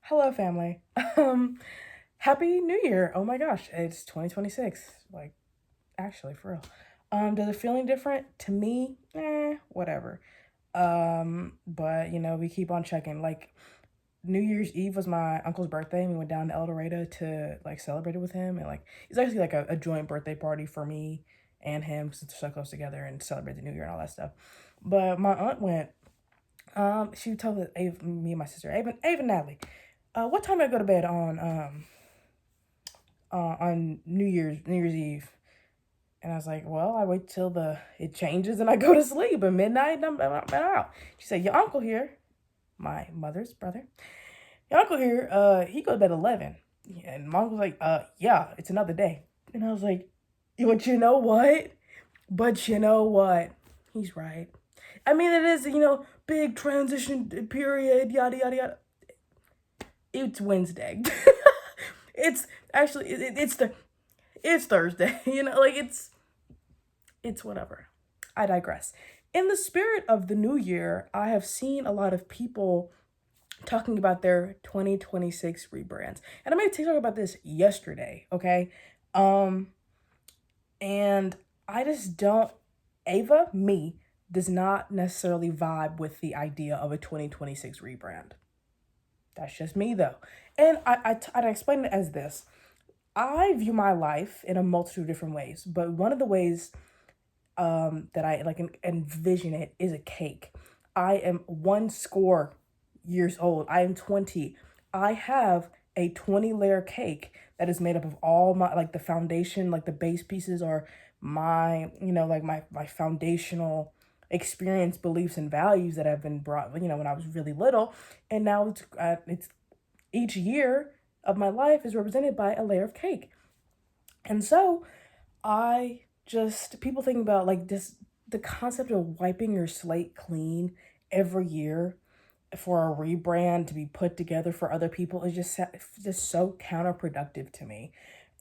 Hello, family. Happy New Year. Oh my gosh, it's 2026. Like, actually, for real. Does it feel any different? To me, whatever. But we keep on checking. Like, New Year's Eve was my uncle's birthday, and we went down to El Dorado to like celebrate it with him. And like, it's actually like a joint birthday party for me and him since they're so close together and celebrate the New Year and all that stuff. But my aunt went. She told me and my sister, Ava and Natalie, what time do I go to bed on New Year's Eve? And I was like, well, I wait till the it changes and I go to sleep at midnight and I'm out. She said, your uncle here, my mother's brother, your uncle here, he goes to bed 11. And mom was like, yeah, it's another day. And I was like, but you know what? But you know what? He's right. I mean, it is, big transition period, yada, yada, yada. It's Wednesday. It's actually, it's Thursday, like it's whatever. I digress. In the spirit of the new year, I have seen a lot of people talking about their 2026 rebrands. And I made a TikTok about this yesterday, okay? Um, and I just don't, Ava, me, does not necessarily vibe with the idea of a 2026 rebrand. That's just me though. And I'd explain it as this. I view my life in a multitude of different ways, but one of the ways that I like envision it is a cake. I am one score years old. I am 20. I have a 20 layer cake that is made up of all my like the foundation, like the base pieces are my, like my foundational experience, beliefs and values that have been brought, when I was really little. And now it's each year of my life is represented by a layer of cake. And so I just people think about like this the concept of wiping your slate clean every year for a rebrand to be put together for other people is just so counterproductive to me.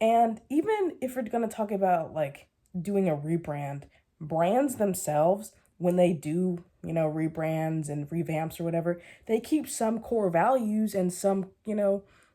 And even if we're going to talk about like doing a rebrand, brands themselves when they do, rebrands and revamps or whatever, they keep some core values and some,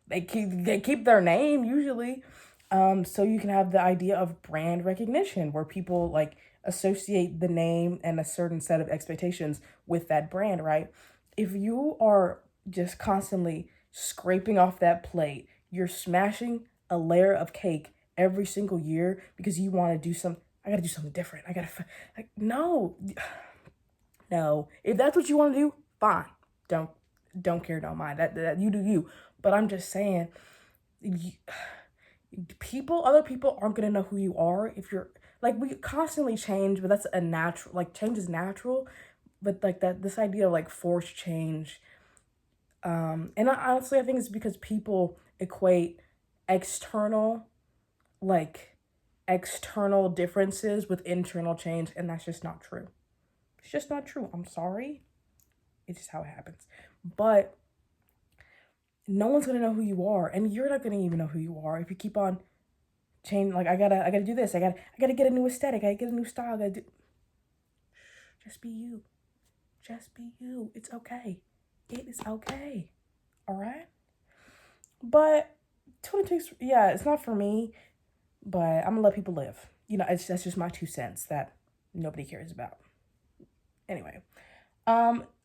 they keep their name usually. So you can have the idea of brand recognition where people like associate the name and a certain set of expectations with that brand, right? If you are just constantly scraping off that plate, you're smashing a layer of cake every single year because you want to do some. I got to do something different. Like no, no. If that's what you want to do, fine. Don't don't care, don't mind. That you do you. But I'm just saying, y- other people aren't gonna know who you are if you're like we constantly change, but that's a natural. Like change is natural, but like that this idea of like forced change and honestly, I think it's because people equate external, like external differences with internal change, and that's just not true. It's just not true. I'm sorry. It's just how it happens. But no one's gonna know who you are, and you're not gonna even know who you are if you keep on change. Like I gotta do this. I gotta get a new aesthetic. I gotta get a new style. I gotta do. Just be you. Just be you. It's okay. It is okay. All right. But 26, yeah, it's not for me. But I'm gonna let people live. That's just my 2 cents that nobody cares about. Anyway,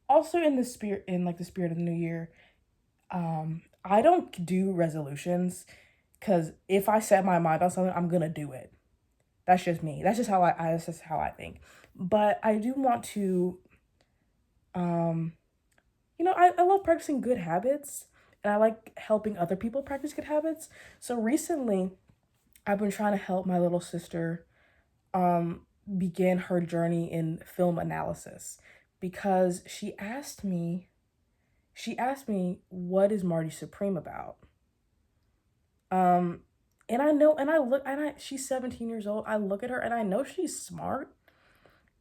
also in like the spirit of the new year, I don't do resolutions because if I set my mind on something, I'm gonna do it. That's just me. That's just how I think. But I do want to, um, I love practicing good habits, and I like helping other people practice good habits. So recently, I've been trying to help my little sister um, begin her journey in film analysis because she asked me what is Marty Supreme about. Um, and I know, and I look, and she's 17 years old. I look at her and I know she's smart.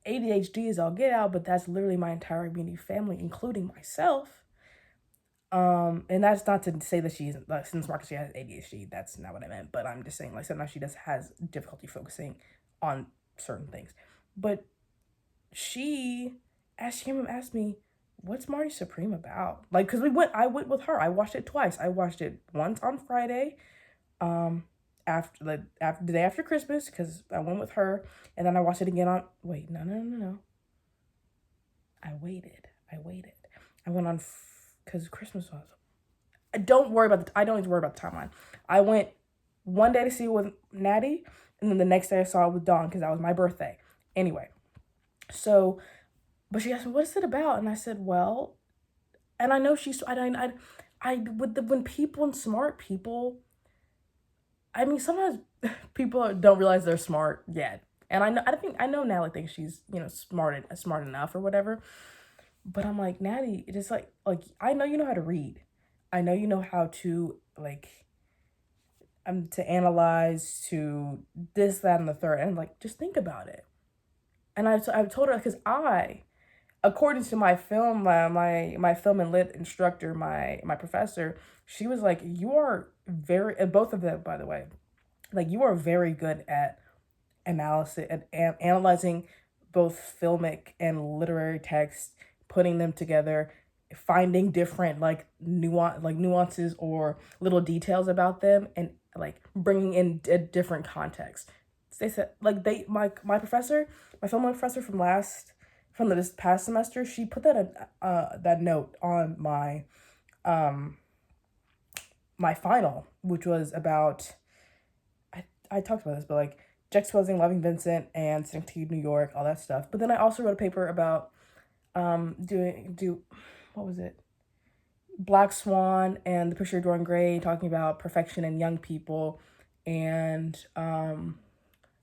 ADHD is all get out, but that's literally my entire immediate family, including myself. And that's not to say that she's since smart because she has ADHD. That's not what I meant. But I'm just saying, like, sometimes she just has difficulty focusing on certain things. But she, as she came and asked me, what's Marty Supreme about? Like, cause I went with her. I watched it twice. I watched it once on Friday, um, after the day after Christmas, because I went with her, and then I watched it again on. Wait, no. I waited. I went on because Christmas was. I don't need to worry about the timeline. I went one day to see it with Natty, and then the next day I saw it with Dawn because that was my birthday. Anyway, so, but she asked me, what is it about? And I said, well, and I know she's, when people and smart people, I mean, sometimes people don't realize they're smart yet. And I know Natalie thinks she's, smart enough or whatever. But I'm like, Natty, it is like, I know you know how to read. I know you know how to, like, to analyze, to this, that, and the third. And, like, just think about it. And I've told her, because according to my film, my film and lit instructor, my professor, she was like, you are both of them, by the way, like, you are very good at analysis and analyzing both filmic and literary text, putting them together, finding different nuances or little details about them, and like bringing in a different context. They said like my professor, my film professor from this past semester, she put that note on my final, which was about, I talked about this, but like juxtaposing Loving Vincent and Synecdoche, New York, all that stuff. But then I also wrote a paper about what was it? Black Swan and The Picture of Dorian Gray, talking about perfection in young people, and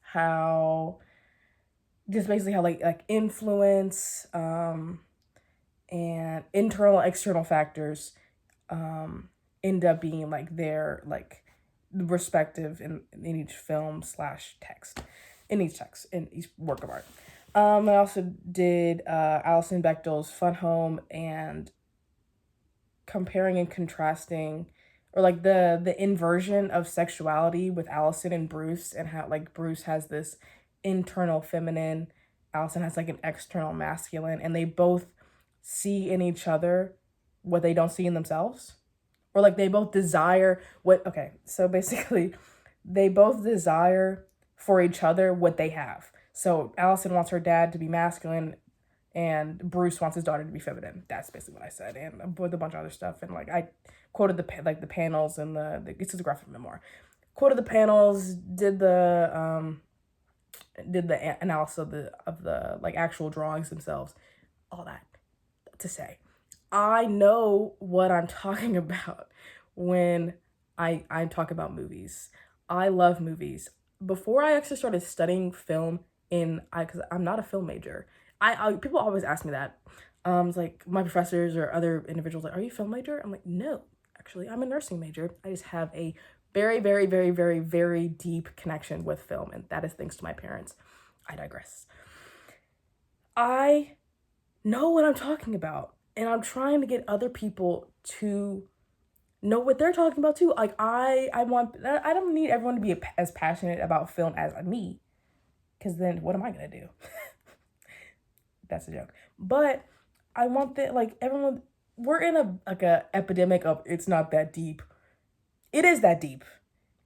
how just basically how like influence and internal external factors end up being like their like respective in each film slash text, in each work of art. I also did Alison Bechdel's Fun Home, and comparing and contrasting, or like the inversion of sexuality with Allison and Bruce, and how like Bruce has this internal feminine, Allison has like an external masculine, and they both see in each other what they don't see in themselves, or like they both desire what, okay, so basically they both desire for each other what they have. So Allison wants her dad to be masculine, and Bruce wants his daughter to be feminine. That's basically what I said, and with a bunch of other stuff. And like I quoted the panels and it's a graphic memoir. Quoted the panels, did the analysis of the like actual drawings themselves. All that to say, I know what I'm talking about when I talk about movies. I love movies. Before I actually started studying film because I'm not a film major. People always ask me that. It's like my professors or other individuals like, are you a film major? I'm like, no, actually, I'm a nursing major. I just have a very, very, very, very, very deep connection with film, and that is thanks to my parents. I digress. I know what I'm talking about, and I'm trying to get other people to know what they're talking about too. Like I don't need everyone to be as passionate about film as me, because then what am I gonna do? That's a joke. But I want that, like, everyone, we're in a epidemic of it's not that deep. It is that deep.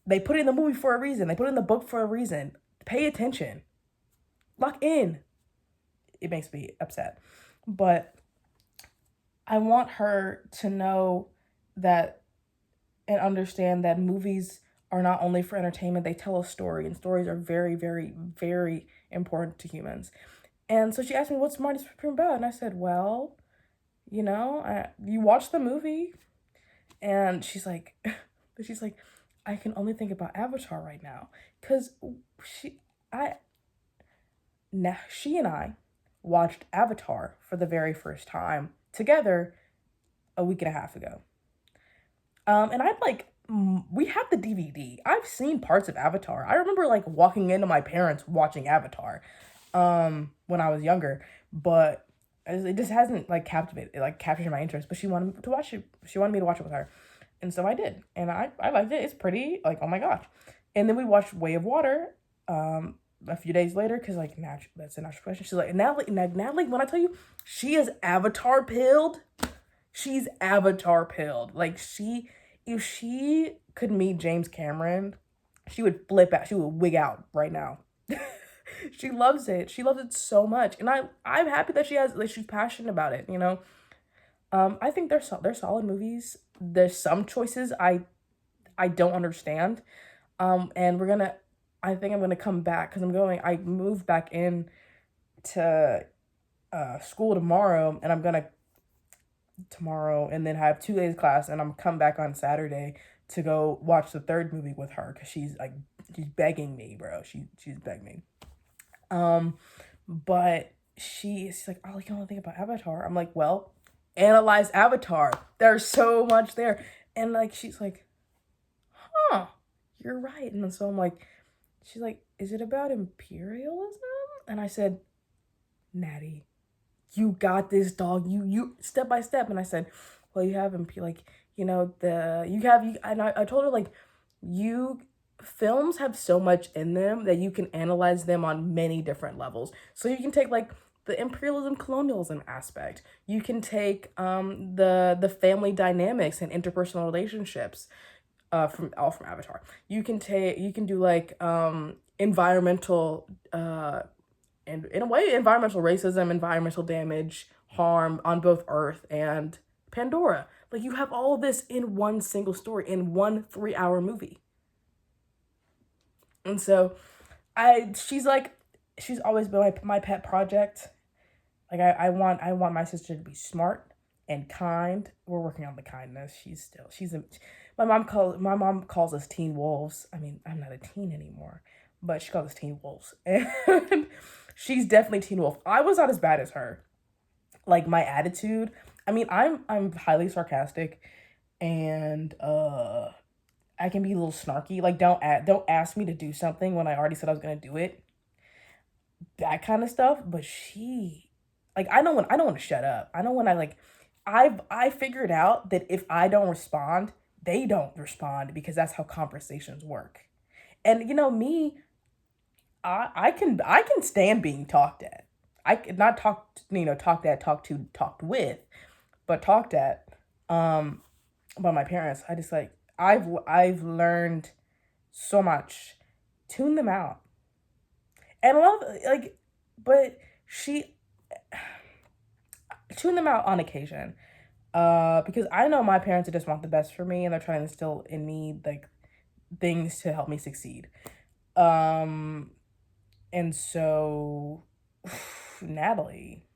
They put it in the movie for a reason. They put it in the book for a reason. Pay attention. Lock in. It makes me upset. But I want her to know that and understand that movies are not only for entertainment, they tell a story, and stories are very, very, very important to humans. And so she asked me, what's Marty Supreme about? And I said, well, you watch the movie. And she's like, I can only think about Avatar right now. Because she and I watched Avatar for the very first time together a week and a half ago. And we have the DVD. I've seen parts of Avatar. I remember like walking into my parents watching Avatar when I was younger, but it just hasn't like captured my interest. But she wanted to watch it. She wanted me to watch it with her, and so I did, and I liked it. It's pretty, like, oh my gosh. And then we watched Way of Water a few days later, because like that's a natural question. She's like, Natalie, when I tell you, she is Avatar pilled. She's Avatar pilled. Like if she could meet James Cameron, she would flip out. She would wig out right now. She loves it. She loves it so much, and I'm happy that she's passionate about it. I think they're solid movies. There's some choices I don't understand. And I think I'm gonna come back because I moved back in to school tomorrow, and I'm gonna tomorrow and then have 2 days class, and I'm come back on Saturday to go watch the third movie with her because she's begging me, bro. She's begging me. But she's like, oh, you don't think about Avatar. I'm like, well, analyze Avatar. There's so much there. And like she's like, huh, you're right. And so I'm like, she's like, is it about imperialism? And I said, Natty, you got this, dog. You step by step. And I said, well, you have like, and I told her like, films have so much in them that you can analyze them on many different levels. So you can take like the imperialism colonialism aspect. You can take the family dynamics and interpersonal relationships from Avatar. You can do like environmental and in a way environmental racism, environmental damage, harm on both Earth and Pandora. Like you have all of this in one single story in one 3-hour movie. And so she's always been my pet project. Like I want my sister to be smart and kind. We're working on the kindness. My mom calls us teen wolves. I mean, I'm not a teen anymore, but she calls us teen wolves. And she's definitely teen wolf. I was not as bad as her. Like my attitude, I mean, I'm highly sarcastic, and I can be a little snarky. Like don't ask me to do something when I already said I was gonna do it. That kind of stuff. But I don't want to shut up. I don't want to like. I figured out that if I don't respond, they don't respond because that's how conversations work. And me, I can stand being talked at. I could not talked at, talked to, talked with, but talked at by my parents. I just like I've learned so much. Tune them out. And a lot of but she tune them out on occasion. Because I know my parents just want the best for me and they're trying to instill in me like things to help me succeed. And so Natalie,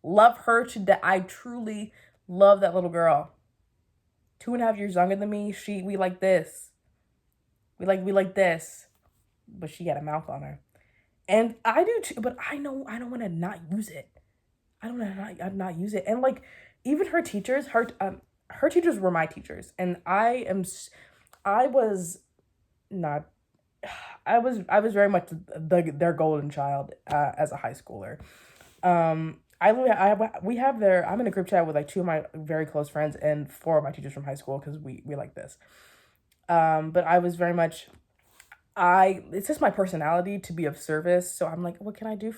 love her to death. I truly love that little girl. 2.5 years younger than me. We like this. We like this. But she got a mouth on her. And I do too, but I know I don't want to not use it. I don't want to not use it. And like even her teachers, her teachers were my teachers, and I was not. I was very much their golden child as a high schooler. I'm in a group chat with like 2 of my very close friends and 4 of my teachers from high school because we like this. But I was very much. It's just my personality to be of service. So I'm like, what can I do?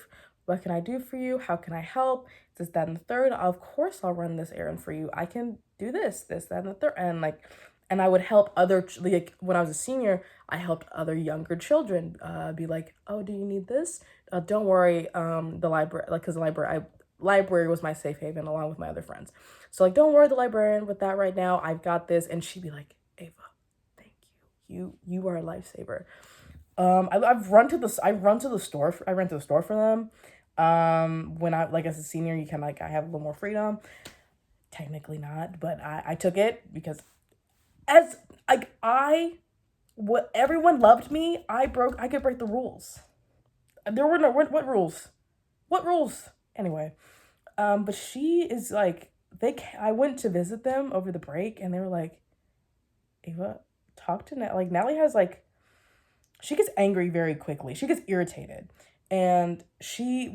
What can I do for you? How can I help? This, that, and the third. Of course, I'll run this errand for you. I can do this, that, and the third. And I would help like when I was a senior, I helped other younger children be like, oh, do you need this? Don't worry. The library, like, because the library was my safe haven along with my other friends. So like, don't worry, the librarian with that right now. I've got this. And she'd be like, Ava, thank you. You are a lifesaver. I run to the store. I rent to the store for them. When I as a senior, you can I have a little more freedom. Technically not, but I took it because everyone loved me. I could break the rules. There were no what rules? What rules? Anyway, but she is like I went to visit them over the break, and they were like, Ava, talk to Natalie. Like Natalie has she gets angry very quickly. She gets irritated. And she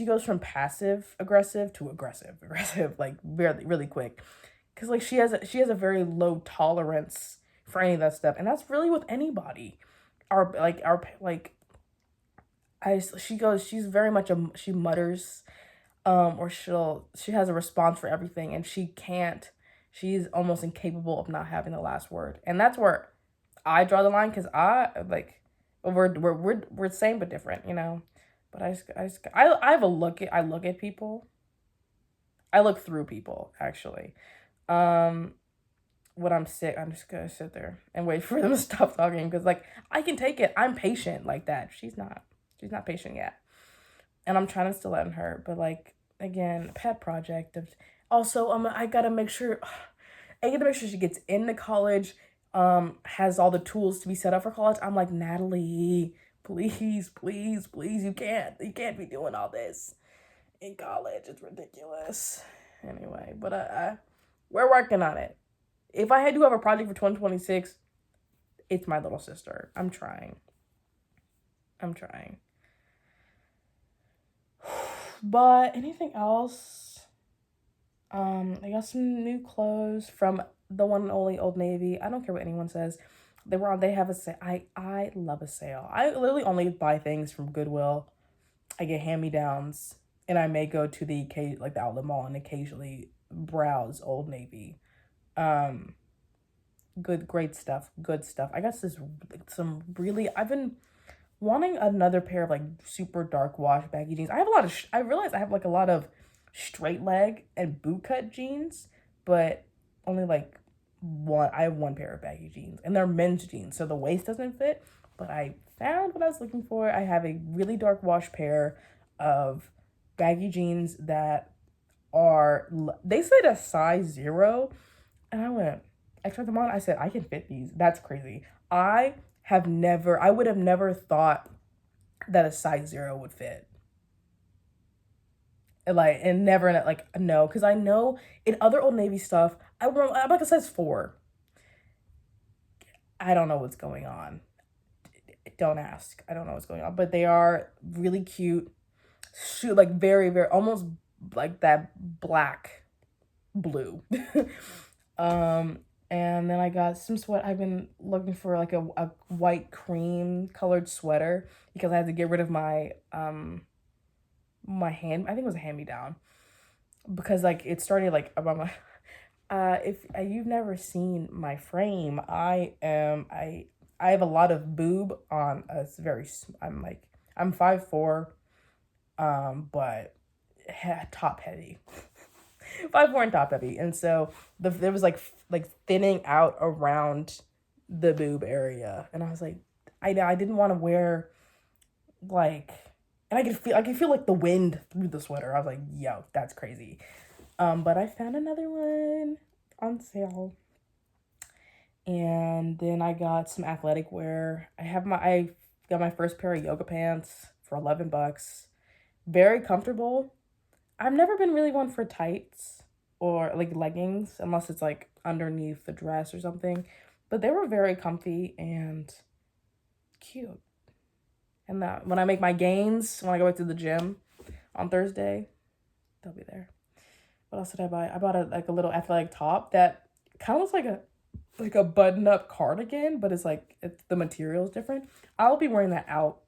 goes from passive aggressive to aggressive like really, really quick. Cause like she has a very low tolerance for any of that stuff. And that's really with anybody. she's very much she mutters, or she has a response for everything, and she's almost incapable of not having the last word. And that's where I draw the line, because I like, we're the same but different, you know. But I have a look at I look at people. I look through people, actually. Um, when I'm sick, I'm just gonna sit there and wait for them to stop talking, because like I can take it. I'm patient like that. She's not. She's not patient yet, and I'm trying to still let her. But like, again, pet project of also I gotta make sure I gotta make sure she gets into college, has all the tools to be set up for college. I'm like, Natalie, please, please, please, you can't be doing all this in college. It's ridiculous. Anyway, but we're working on it. If I had to have a project for 2026, it's my little sister. I'm trying. I'm trying. But anything else? I got some new clothes from the one and only Old Navy. I don't care what anyone says. They have a sale. I love a sale. I literally only buy things from Goodwill. I get hand-me-downs, and I may go to the outlet mall and occasionally browse Old Navy. Um, great stuff. Good stuff. I got some really. I've been wanting another pair of like super dark wash baggy jeans. I have a lot of. I realize I have like a lot of straight leg and boot cut jeans, but only like one. I have one pair of baggy jeans, and they're men's jeans, so the waist doesn't fit. But I found what I was looking for. I have a really dark wash pair of baggy jeans that are. They said a size 0, and I tried them on. I said, I can fit these. That's crazy. I would have never thought that a size 0 would fit. And never, like, no, because I know in other Old Navy stuff, I'm like a size 4. I don't know what's going on. Don't ask. I don't know what's going on. But they are really cute. Like, very, very, almost like that black blue. And then I got some sweat. I've been looking for like a white cream colored sweater, because I had to get rid of my I think it was a hand-me-down, because like it started like about my if you've never seen my frame, I have a lot of boob on a I'm 5'4", but top heavy. 5'4" and top heavy, and so there was like thinning out around the boob area, and I was like, I didn't want to wear like, and I could feel like the wind through the sweater. I was like, yo, that's crazy. But I found another one on sale, and then I got some athletic wear. I got my first pair of yoga pants for $11. Very comfortable. I've never been really one for tights or like leggings, unless it's like underneath the dress or something. But they were very comfy and cute. And that when I make my gains, when I go to the gym on Thursday, they'll be there. What else did I buy? I bought a little athletic top that kind of looks like a button up cardigan, but the material is different. I'll be wearing that out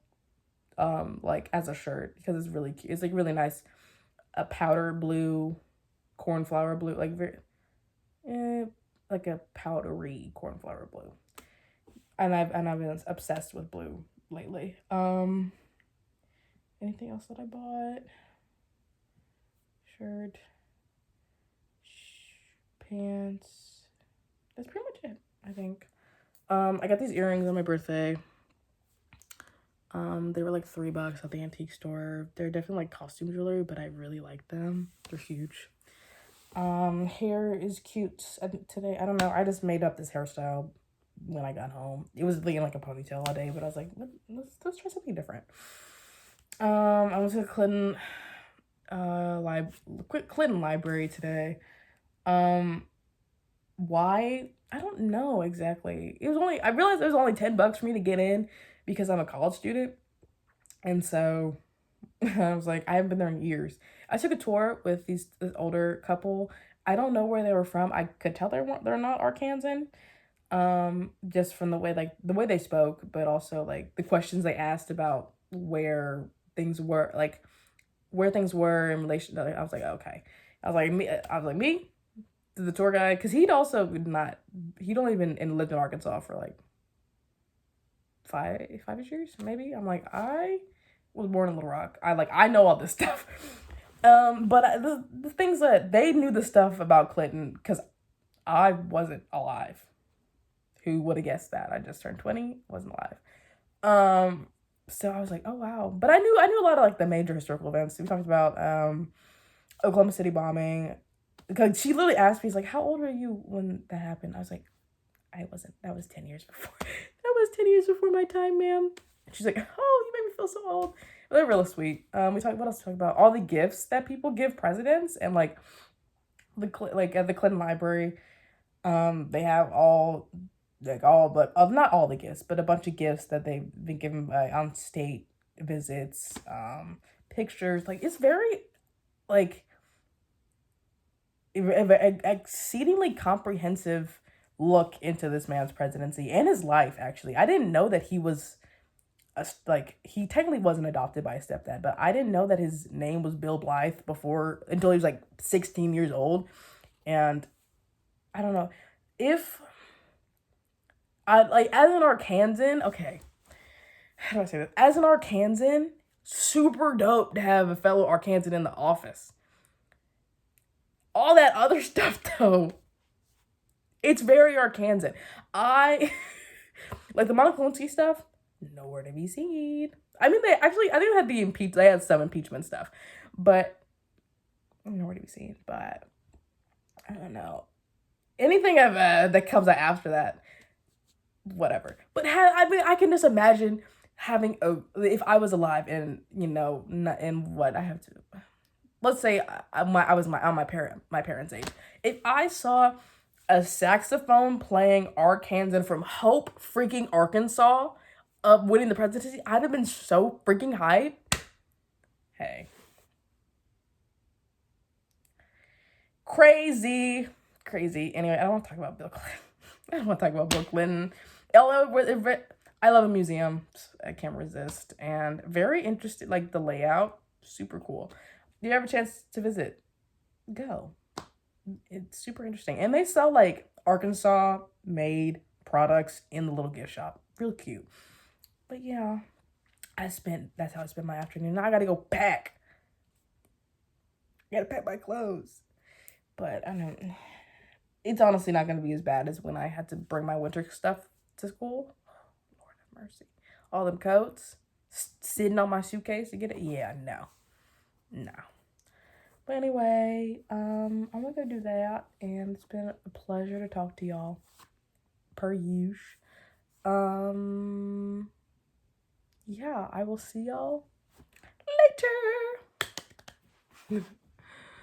like as a shirt, because it's really cute. It's like really nice, a powder blue, cornflower blue, like like a powdery cornflower blue. And I've been obsessed with blue lately. Anything else that I bought? Shirt, pants. That's pretty much it, I think. I got these earrings on my birthday. They were like $3 at the antique store. They're definitely like costume jewelry, but I really like them. They're huge. Hair is cute today. I don't know. I just made up this hairstyle when I got home. It was looking like a ponytail all day, but I was like, let's try something different. I went to the Clinton Library today. Why? I don't know exactly. I realized it was only $10 for me to get in, because I'm a college student. And so I was like, I haven't been there in years. I took a tour with this older couple. I don't know where they were from. I could tell they're not Arkansan. Just from the way they spoke, but also like the questions they asked about where things were, like where things were in relation to, I was like, okay. I was like, me, the tour guide, because he'd only been and lived in Arkansas for like five years, maybe. I'm like, I was born in Little Rock. I know all this stuff. But the things that they knew the stuff about Clinton, because I wasn't alive. Who would have guessed that? I just turned 20, wasn't alive. So I was like, oh wow. But I knew a lot of like the major historical events. We talked about Oklahoma City bombing. Because she literally asked me, she's like, how old were you when that happened? I was like, I wasn't. That was 10 years before. That was 10 years before my time, ma'am. She's like, oh, you made me feel so old. Well, they're really sweet. We talked, what else we talked about? All the gifts that people give presidents, and like at the Clinton Library, they have but not all the gifts, but a bunch of gifts that they've been given on state visits, pictures. Like, it's very like exceedingly comprehensive look into this man's presidency and his life. Actually, I didn't know that he was he technically wasn't adopted by a stepdad, but I didn't know that his name was Bill Blythe until he was like 16 years old. And I don't know if I like, as an Arkansan, okay, how do I say this? As an Arkansan, super dope to have a fellow Arkansan in the office. All that other stuff though, it's very Arkansan. I like the Monica Lewinsky stuff, nowhere to be seen. I mean, I think they had some impeachment stuff, but nowhere to be seen. But I don't know. Anything that comes out after that, whatever. But I can just imagine having if I was alive and what I have to, let's say I was on my parents' age. If I saw a saxophone playing Arkansan from Hope freaking Arkansas winning the presidency, I'd have been so freaking hyped. Hey. Crazy. Anyway, I don't want to talk about Bill Clinton. I don't want to talk about Bill Clinton. I love a museum. I can't resist. And very interesting, like the layout, super cool. If you have a chance to visit, go. It's super interesting. And they sell like Arkansas made products in the little gift shop. Real cute. But yeah, that's how I spent my afternoon. Now I gotta go pack. I gotta pack my clothes. But I don't, it's honestly not gonna be as bad as when I had to bring my winter stuff to school. Lord have mercy. All them coats sitting on my suitcase to get it. Yeah, no. But anyway, I'm gonna go do that, and it's been a pleasure to talk to y'all, per usual. Yeah, I will see y'all later.